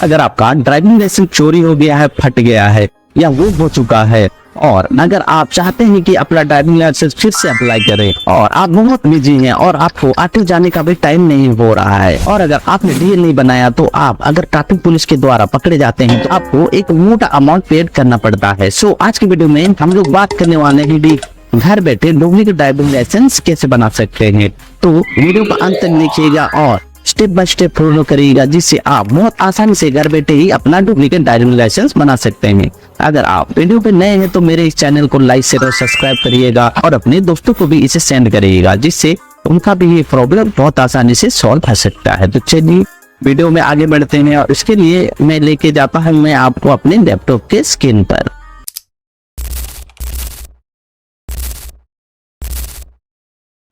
अगर आपका driving licence चोरी हो गया है, फट गया है या वो हो चुका है, और अगर आप चाहते हैं कि अपना ड्राइविंग लाइसेंस फिर से अप्लाई करें और आप बहुत बिजी हैं और आपको आते जाने का भी टाइम नहीं हो रहा है, और अगर आपने डीएल नहीं बनाया तो आप अगर ट्रैफिक पुलिस के द्वारा पकड़े जाते हैं तो आपको एक मोटा अमाउंट पेड करना पड़ता है। सो आज की वीडियो में हम लोग बात करने वाले हैं घर बैठे डुप्लीकेट ड्राइविंग लाइसेंस कैसे बना सकते हैं। तो वीडियो का अंत तक देखिएगा और स्टेप बाय स्टेप फॉलो करिएगा, जिससे आप बहुत आसानी से घर बैठे ही अपना डुप्लीकेट ड्राइविंग लाइसेंस बना सकते हैं। अगर आप वीडियो पे नए हैं तो मेरे इस चैनल को लाइक शेयर और सब्सक्राइब करिएगा और अपने दोस्तों को भी इसे सेंड करिएगा, जिससे उनका भी ये प्रॉब्लम बहुत आसानी से सॉल्व हो सकता है। तो चलिए वीडियो में आगे बढ़ते हैं और इसके लिए मैं लेके जाता हूँ मैं आपको अपने लैपटॉप के स्क्रीन पर।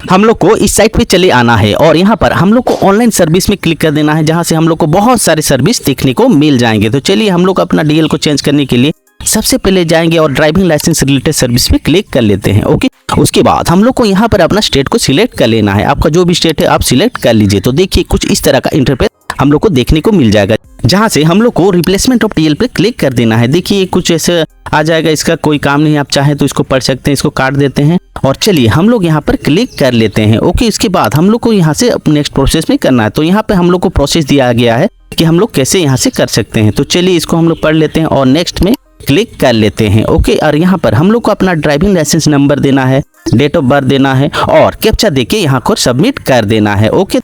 हम लोग को इस साइट पे चले आना है और यहाँ पर हम लोग को ऑनलाइन सर्विस में क्लिक कर देना है, जहाँ से हम लोग को बहुत सारे सर्विस देखने को मिल जाएंगे। तो चलिए हम लोग अपना डीएल को चेंज करने के लिए सबसे पहले जाएंगे और ड्राइविंग लाइसेंस रिलेटेड सर्विस पे क्लिक कर लेते हैं। ओके, उसके बाद हम लोग को यहाँ पर अपना स्टेट को सिलेक्ट कर लेना है। आपका जो भी स्टेट है आप सिलेक्ट कर लीजिए। तो देखिए कुछ इस तरह का इंटरफेस हम लोग को देखने को मिल जाएगा, जहां से हम लोग को रिप्लेसमेंट ऑफ डीएल पे क्लिक कर देना है। देखिए कुछ ऐसे आ जाएगा, इसका कोई काम नहीं, आप चाहें तो इसको पढ़ सकते हैं, इसको काट देते हैं और चलिए हम लोग यहाँ पर क्लिक कर लेते हैं। ओके, इसके बाद हम लोग को यहाँ से नेक्स्ट प्रोसेस में करना है। तो यहाँ पे हम लोग को प्रोसेस दिया गया है कि हम लोग कैसे यहाँ से कर सकते हैं। तो चलिए इसको हम लोग पढ़ लेते हैं और नेक्स्ट में क्लिक कर लेते हैं। ओके, और यहाँ पर हम लोग को अपना ड्राइविंग लाइसेंस नंबर देना है, डेट ऑफ बर्थ देना है और कैप्चा देके यहाँ को सबमिट कर देना है। ओके,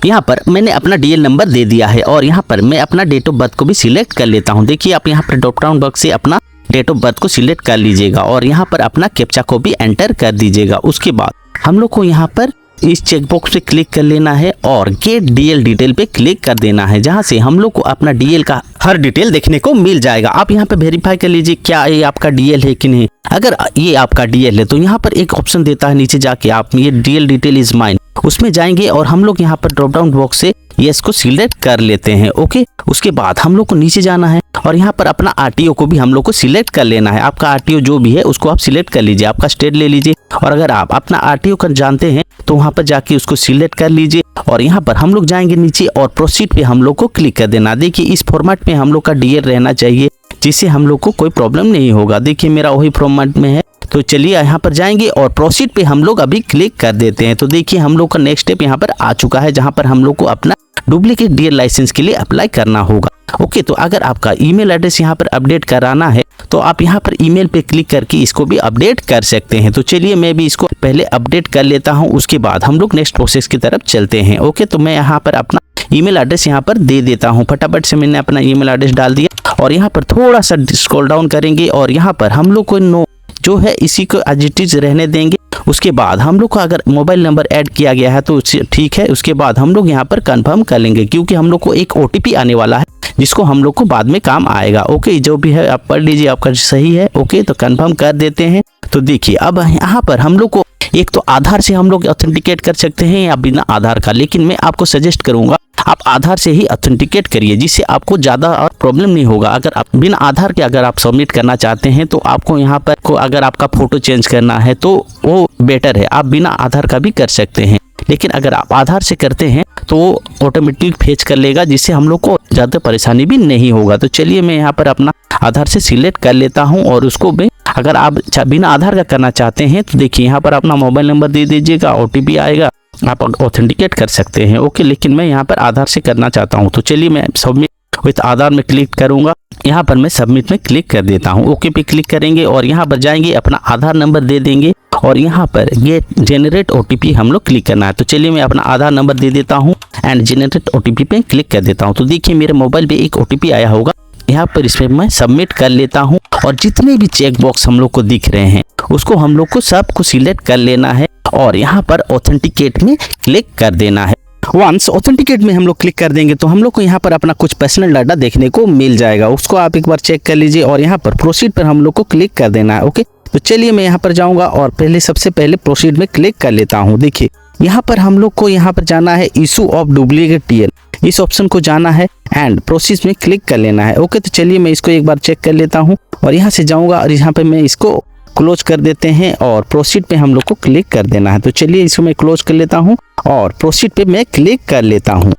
यहाँ पर मैंने अपना डीएल नंबर दे दिया है और यहाँ पर मैं अपना डेट ऑफ बर्थ को भी सिलेक्ट कर लेता हूँ। देखिए आप यहाँ पर ड्रॉप डाउन बॉक्स से अपना डेट ऑफ बर्थ को सिलेक्ट कर लीजिएगा और यहाँ पर अपना कैप्चा को भी एंटर कर दीजिएगा। उसके बाद हम लोग को यहाँ पर इस चेकबॉक्स पे क्लिक कर लेना है और गेट डीएल डिटेल पे क्लिक कर देना है, जहां से हम लोग को अपना डीएल का हर डिटेल देखने को मिल जाएगा। आप यहाँ पे वेरीफाई कर लीजिए क्या ये आपका डीएल है कि नहीं। अगर ये आपका डीएल है तो यहाँ पर एक ऑप्शन देता है नीचे जाके, आप ये डीएल डिटेल इज माइन, उसमें जाएंगे और हम लोग यहाँ पर ड्रॉप डाउन बॉक्स से यस को सिलेक्ट कर लेते हैं। ओके, उसके बाद हम लोग को नीचे जाना है और यहाँ पर अपना आरटीओ को भी हम लोग को सिलेक्ट कर लेना है। आपका आरटीओ जो भी है उसको आप सिलेक्ट कर लीजिए, आपका स्टेट ले लीजिए और अगर आप अपना आरटीओ कर जानते हैं तो वहाँ पर जाके उसको सिलेक्ट कर लीजिए और यहाँ पर हम लोग जाएंगे नीचे और प्रोसीड पे हम लोग को क्लिक कर देना। देखिए इस फॉर्मेट में हम लोग का डीएल रहना चाहिए, जिससे हम लोग को कोई प्रॉब्लम नहीं होगा। देखिए मेरा वही फॉर्मेट में है। तो चलिए यहाँ पर जाएंगे और प्रोसीड पे हम लोग अभी क्लिक कर देते हैं। तो देखिए हम लोग का नेक्स्ट स्टेप यहाँ पर आ चुका है, जहाँ पर हम लोग को अपना डुप्लीकेट डीएल लाइसेंस के लिए अप्लाई करना होगा। ओके, तो अगर आपका ईमेल एड्रेस यहाँ पर अपडेट कराना है तो आप यहाँ पर ईमेल पे क्लिक करके इसको भी अपडेट कर सकते हैं। तो चलिए मैं भी इसको पहले अपडेट कर लेता हूँ, उसके बाद हम लोग नेक्स्ट प्रोसेस की तरफ चलते हैं। ओके, तो मैं यहाँ पर अपना ईमेल एड्रेस यहाँ पर दे देता हूँ। फटाफट से मैंने अपना ईमेल एड्रेस डाल दिया और यहाँ पर थोड़ा सा स्क्रॉल डाउन करेंगे और यहाँ पर हम लोग को नो जो है इसी को एज इट इज रहने देंगे। उसके बाद हम लोग को अगर मोबाइल नंबर ऐड किया गया है तो ठीक है। उसके बाद हम लोग यहाँ पर कंफर्म कर लेंगे, क्योंकि हम लोग को एक ओटीपी आने वाला है जिसको हम लोग को बाद में काम आएगा। ओके, जो भी है आप पढ़ लीजिए, आपका सही है। ओके, तो कंफर्म कर देते हैं। तो देखिए अब यहाँ पर हम लोग को एक तो आधार से हम लोग ऑथेंटिकेट कर सकते हैं या बिना आधार का, लेकिन मैं आपको सजेस्ट करूंगा आप आधार से ही ऑथेंटिकेट करिए, जिससे आपको ज़्यादा और प्रॉब्लम नहीं होगा। अगर आप बिना आधार के अगर आप सबमिट करना चाहते हैं तो आपको यहाँ पर को अगर आपका फ़ोटो चेंज करना है तो वो बेटर है, आप बिना आधार का भी कर सकते हैं। लेकिन अगर आप आधार से करते हैं तो ऑटोमेटिक फेच कर लेगा, जिससे हम लोग को ज़्यादा परेशानी भी नहीं होगा। तो चलिए मैं यहाँ पर अपना आधार से सिलेक्ट कर लेता हूँ और उसको भी अगर आप बिना आधार का करना चाहते हैं तो देखिए यहाँ पर अपना मोबाइल नंबर दे दीजिएगा, ओटीपी आएगा, आप ऑथेंटिकेट कर सकते हैं। ओके, लेकिन मैं यहाँ पर आधार से करना चाहता हूँ। तो चलिए मैं सबमिट विथ आधार में क्लिक करूँगा। यहाँ पर मैं सबमिट में क्लिक कर देता हूँ। ओके पे क्लिक करेंगे और यहाँ पर जाएंगे, अपना आधार नंबर दे देंगे और यहाँ पर ये जनरेट ओटीपी हम लोग क्लिक करना है। तो चलिए मैं अपना आधार नंबर दे देता हूँ एंड जनरेट ओटीपी पे क्लिक कर देता हूँ। तो देखिए मेरे मोबाइल पे एक ओटीपी आया होगा, यहाँ पर इसमें मैं सबमिट कर लेता हूँ और जितने भी चेक बॉक्स हम लोग को दिख रहे हैं उसको हम लोग को सबको सिलेक्ट कर लेना है और यहाँ पर ऑथेंटिकेट में क्लिक कर देना है। वंस ऑथेंटिकेट में हम लोग क्लिक कर देंगे तो हम लोग को यहाँ पर अपना कुछ पर्सनल डाटा देखने को मिल जाएगा, उसको आप एक बार चेक कर लीजिए और यहाँ पर प्रोसीड पर हम लोग को क्लिक कर देना है। ओके, तो चलिए मैं यहाँ पर जाऊँगा और सबसे पहले प्रोसीड में क्लिक कर लेता हूँ। देखिए यहाँ पर हम लोग को यहाँ पर जाना है इशू ऑफ डुप्लीकेट डीएल, इस ऑप्शन को जाना है एंड प्रोसेस में क्लिक कर लेना है। ओके, तो चलिए मैं इसको एक बार चेक कर लेता हूँ और यहाँ से जाऊँगा और यहाँ पे मैं इसको क्लोज कर देते हैं और प्रोसीड पे हम लोग को क्लिक कर देना है। तो चलिए इसको मैं क्लोज कर लेता हूँ और प्रोसीड पे मैं क्लिक कर लेता हूँ।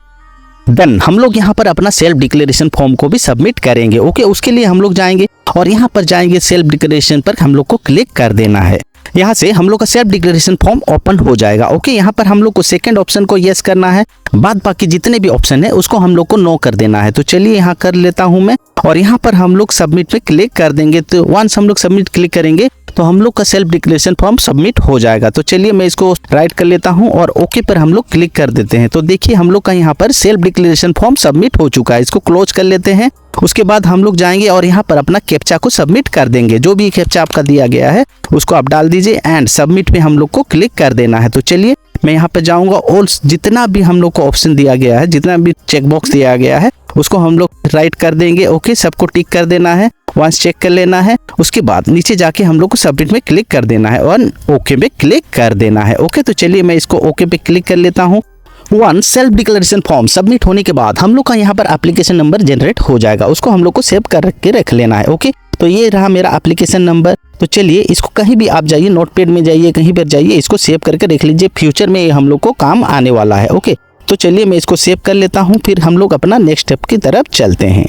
देन हम लोग यहाँ पर अपना सेल्फ डिक्लेरेशन फॉर्म को भी सबमिट करेंगे। ओके, उसके लिए हम लोग जाएंगे और यहाँ पर जाएंगे सेल्फ डिक्लेरेशन पर हम लोग को क्लिक कर देना है। यहाँ से हम लोग का सेल्फ डिक्लेरेशन फॉर्म ओपन हो जाएगा। ओके, यहाँ पर हम लोग को सेकंड ऑप्शन को यस करना है, बाद बाकी जितने भी ऑप्शन है उसको हम लोग को नो कर देना है। तो चलिए यहाँ कर लेता हूँ मैं और यहाँ पर हम लोग सबमिट पे क्लिक कर देंगे। तो वंस हम लोग सबमिट क्लिक करेंगे तो हम लोग का सेल्फ डिक्लेरेशन फॉर्म सबमिट हो जाएगा। तो चलिए मैं इसको राइट कर लेता हूँ और ओके पर हम लोग क्लिक कर देते हैं। तो देखिए हम लोग का यहाँ पर सेल्फ डिक्लेरेशन फॉर्म सबमिट हो चुका है। इसको क्लोज कर लेते हैं। उसके बाद हम लोग जाएंगे और यहाँ पर अपना कैप्चा को सबमिट कर देंगे। जो भी कैप्चा आपका दिया गया है उसको आप डाल दीजिए एंड सबमिट पे हम लोग को क्लिक कर देना है। तो चलिए मैं यहाँ पे जाऊँगा और जितना भी हम लोग को ऑप्शन दिया गया है, जितना भी चेकबॉक्स दिया गया है उसको हम लोग राइट कर देंगे। ओके, सबको टिक कर देना है, वंस चेक कर लेना है। उसके बाद नीचे जाके हम लोग को सबमिट में क्लिक कर देना है और ओके पे क्लिक कर देना है। ओके, तो चलिए मैं इसको ओके पे क्लिक कर लेता हूँ। One self declaration form submit होने के बाद हम लोग का यहाँ पर एप्लीकेशन नंबर जनरेट हो जाएगा। उसको हम लोग को सेव कर के रख लेना है। ओके, तो ये रहा मेरा एप्लीकेशन नंबर। तो चलिए इसको कहीं भी आप जाइए, नोटपैड में जाइए, कहीं पर जाइए, इसको सेव करके रख लीजिए। फ्यूचर में ये हम लोग को काम आने वाला है। ओके, तो चलिए मैं इसको सेव कर लेता हूँ। फिर हम लोग अपना नेक्स्ट स्टेप की तरफ चलते हैं।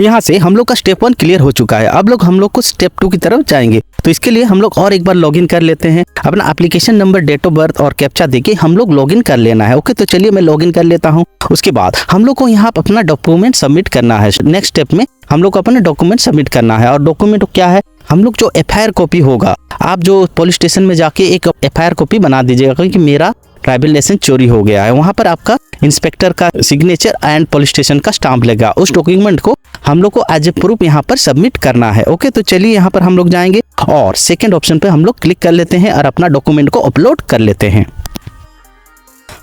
यहाँ से हम लोग का स्टेप 1 क्लियर हो चुका है। अब लोग हम लोग को स्टेप 2 की तरफ जाएंगे। तो इसके लिए हम लोग और एक बार लॉगिन कर लेते हैं। अपना application number, date of birth और कैप्चा देके हम लोग लॉगिन कर लेना है। ओके, तो चलिए मैं लॉगिन कर लेता हूँ। उसके बाद हम लोग को यहाँ पर अपना डॉक्यूमेंट सबमिट करना है। नेक्स्ट स्टेप में हम लोग को अपना डॉक्यूमेंट सबमिट करना है। और डॉक्यूमेंट क्या है, हम लोग जो FIR कॉपी होगा, आप जो पुलिस स्टेशन में जाके एक FIR कॉपी बना दीजिएगा क्योंकि मेरा ड्राइविंग लाइसेंस चोरी हो गया है। वहाँ पर आपका इंस्पेक्टर का सिग्नेचर एंड पुलिस स्टेशन का स्टाम्प लगेगा। उस डॉक्यूमेंट को हम लोग को एज ए प्रूफ यहाँ पर सबमिट करना है। ओके, तो चलिए यहाँ पर हम लोग जाएंगे और सेकंड ऑप्शन पे हम लोग क्लिक कर लेते हैं और अपना डॉक्यूमेंट को अपलोड कर लेते हैं।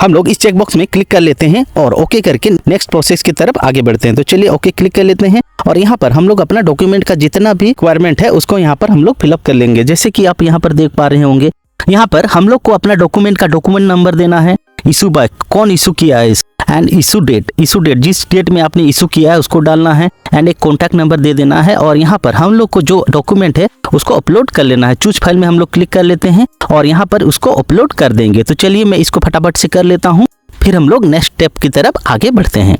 हम लोग इस चेकबॉक्स में क्लिक कर लेते हैं और ओके करके नेक्स्ट प्रोसेस की तरफ आगे बढ़ते हैं। तो चलिए ओके क्लिक कर लेते हैं और यहाँ पर हम लोग अपना डॉक्यूमेंट का जितना भी रिक्वायरमेंट है उसको यहाँ पर हम लोग फिलअप कर लेंगे। जैसे कि आप यहाँ पर देख पा रहे होंगे, यहाँ पर हम लोग को अपना डॉक्यूमेंट का डॉक्यूमेंट नंबर देना है, इशू बाय कौन इशू किया है एंड इशू डेट जिस डेट में आपने इशू किया है उसको डालना है एंड एक कॉन्टैक्ट नंबर दे देना है। और यहाँ पर हम लोग को जो डॉक्यूमेंट है उसको अपलोड कर लेना है। चूज फाइल में हम लोग क्लिक कर लेते हैं और यहाँ पर उसको अपलोड कर देंगे। तो चलिए मैं इसको फटाफट से कर लेता हूँ। फिर हम लोग नेक्स्ट स्टेप की तरफ आगे बढ़ते हैं।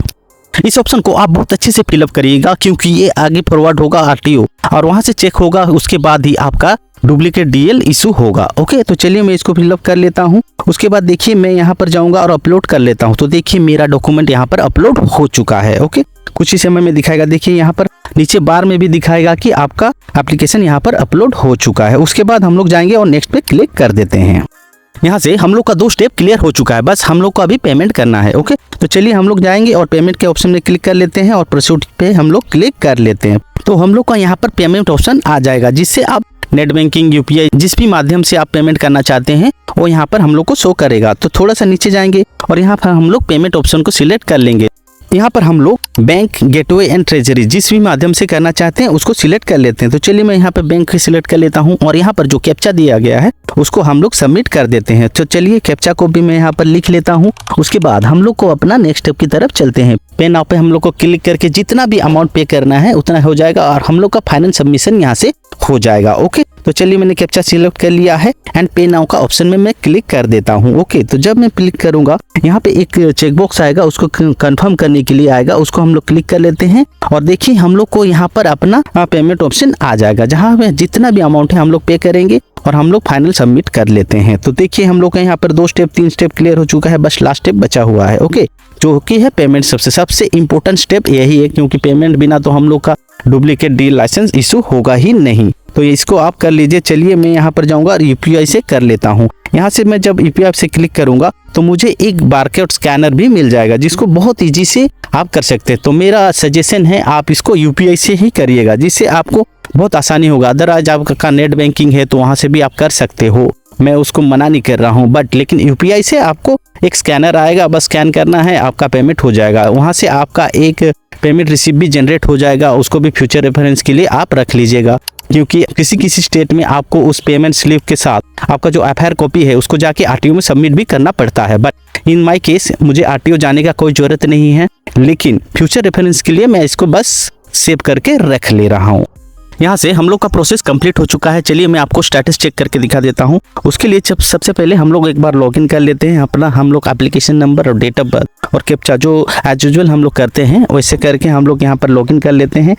इस ऑप्शन को आप बहुत अच्छे से फिलअप करिएगा क्योंकि ये आगे फॉरवर्ड होगा RTO और वहां से चेक होगा, उसके बाद ही आपका डुप्लीकेट DL इशू होगा। ओके, तो चलिए मैं इसको फिलअप कर लेता हूं। उसके बाद देखिए मैं यहाँ पर जाऊंगा और अपलोड कर लेता हूं। तो देखिए मेरा डॉक्यूमेंट यहाँ पर अपलोड हो चुका है। ओके, कुछ ही समय में दिखाएगा। देखिए यहाँ पर नीचे बार में भी दिखाएगा कि आपका एप्लीकेशन यहाँ पर अपलोड हो चुका है। उसके बाद हम लोग जाएंगे और नेक्स्ट पे क्लिक कर देते हैं। यहाँ से हम लोग का 2 स्टेप क्लियर हो चुका है, बस हम लोग को अभी पेमेंट करना है। ओके, तो चलिए हम लोग जाएंगे और पेमेंट के ऑप्शन में क्लिक कर लेते हैं और प्रोसीड पे हम लोग क्लिक कर लेते हैं। तो हम लोग का यहाँ पर पेमेंट ऑप्शन आ जाएगा जिससे आप नेट बैंकिंग, UPI जिस भी माध्यम से आप पेमेंट करना चाहते हैं वो यहाँ पर हम लोग को शो करेगा। तो थोड़ा सा नीचे जाएंगे और यहाँ पर हम लोग पेमेंट ऑप्शन को सिलेक्ट कर लेंगे। यहाँ पर हम लोग बैंक, गेटवे एंड ट्रेजरी जिस भी माध्यम से करना चाहते हैं उसको सिलेक्ट कर लेते हैं। तो चलिए मैं यहाँ पर बैंक सिलेक्ट कर लेता हूँ और यहाँ पर जो कैप्चा दिया गया है उसको हम लोग सबमिट कर देते हैं। तो चलिए कैप्चा को भी मैं यहाँ पर लिख लेता हूँ। उसके बाद हम लोग को अपना नेक्स्ट स्टेप की तरफ चलते हैं। पे नाउ पे हम लोग को क्लिक करके जितना भी अमाउंट पे करना है उतना हो जाएगा और हम लोग का फाइनल सबमिशन यहाँ से हो जाएगा। ओके, तो चलिए मैंने कैप्चा सिलेक्ट कर लिया है एंड पे नाउ का ऑप्शन में मैं क्लिक कर देता हूँ। ओके, तो जब मैं क्लिक करूंगा यहाँ पे एक चेकबॉक्स आएगा, उसको कंफर्म करने के लिए आएगा, उसको हम लोग क्लिक कर लेते हैं और देखिए हम लोग को यहाँ पर अपना पेमेंट ऑप्शन आ जाएगा जहाँ पे जितना भी अमाउंट है हम लोग पे करेंगे और हम लोग फाइनल सबमिट कर लेते हैं। तो देखिए हम लोग का यहाँ पर 2 स्टेप 3 स्टेप क्लियर हो चुका है, बस लास्ट स्टेप बचा हुआ है। ओके, जो कि है पेमेंट। सबसे इम्पोर्टेंट स्टेप यही है क्योंकि पेमेंट बिना तो हम लोग का डुप्लीकेट DL लाइसेंस इशू होगा ही नहीं। तो इसको आप कर लीजिए। चलिए मैं यहाँ पर जाऊँगा और UPI से कर लेता हूँ। यहाँ से मैं जब UPI से क्लिक करूँगा तो मुझे एक बारकोड स्कैनर भी मिल जाएगा जिसको बहुत ईजी से आप कर सकते हैं। तो मेरा सजेशन है आप इसको UPI से ही करिएगा जिससे आपको बहुत आसानी होगा। अदरवाइज आपका नेट बैंकिंग है तो वहाँ से भी आप कर सकते हो, मैं उसको मना नहीं कर रहा हूँ, बट लेकिन UPI से आपको एक स्कैनर आएगा, बस स्कैन करना है, आपका पेमेंट हो जाएगा। वहाँ से आपका एक पेमेंट रिसीप्ट भी जनरेट हो जाएगा, उसको भी फ्यूचर रेफरेंस के लिए आप रख लीजिएगा क्योंकि किसी स्टेट में आपको उस पेमेंट स्लिप के साथ आपका जो FIR कॉपी है उसको जाके RTO में सबमिट भी करना पड़ता है। बट इन माय केस मुझे RTO जाने का कोई ज़रूरत नहीं है, लेकिन फ्यूचर रेफरेंस के लिए मैं इसको बस सेव करके रख ले रहा हूँ। यहाँ से हम लोग का प्रोसेस कंप्लीट हो चुका है। चलिए मैं आपको स्टेटस चेक करके दिखा देता हूँ। उसके लिए सबसे पहले हम लोग एक बार लॉगिन कर लेते हैं। अपना हम लोग एप्लीकेशन नंबर और डेट ऑफ बर्थ और कैप्चा जो एज यूजुअल हम लोग करते हैं वैसे करके हम लोग यहाँ पर लॉगिन कर लेते हैं।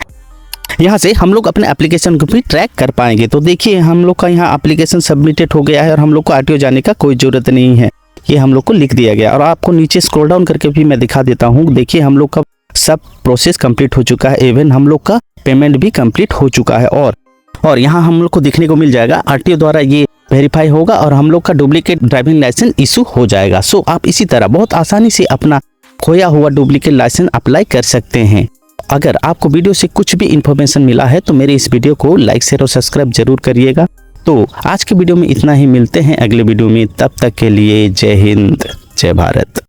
यहाँ से हम लोग अपने एप्लीकेशन को भी ट्रैक कर पाएंगे। तो देखिए हम लोग का यहाँ एप्लीकेशन सबमिटेड हो गया है और हम लोग को आरटीओ जाने का कोई ज़रूरत नहीं है, ये हम लोग को लिख दिया गया। और आपको नीचे स्क्रॉल डाउन करके भी मैं दिखा देता हूँ। देखिए हम लोग का सब प्रोसेस कंप्लीट हो चुका है, इवन हम लोग का पेमेंट भी कंप्लीट हो चुका है। और यहाँ हम लोग को देखने को मिल जाएगा आरटीओ द्वारा ये वेरीफाई होगा और हम लोग का डुप्लीकेट ड्राइविंग लाइसेंस इशू हो जाएगा। सो आप इसी तरह बहुत आसानी से अपना खोया हुआ डुप्लीकेट लाइसेंस अप्लाई कर सकते हैं। अगर आपको वीडियो से कुछ भी इंफॉर्मेशन मिला है तो मेरे इस वीडियो को लाइक शेयर और सब्सक्राइब जरूर करिएगा। तो आज की वीडियो में इतना ही, मिलते हैं अगले वीडियो में। तब तक के लिए जय हिंद, जय भारत।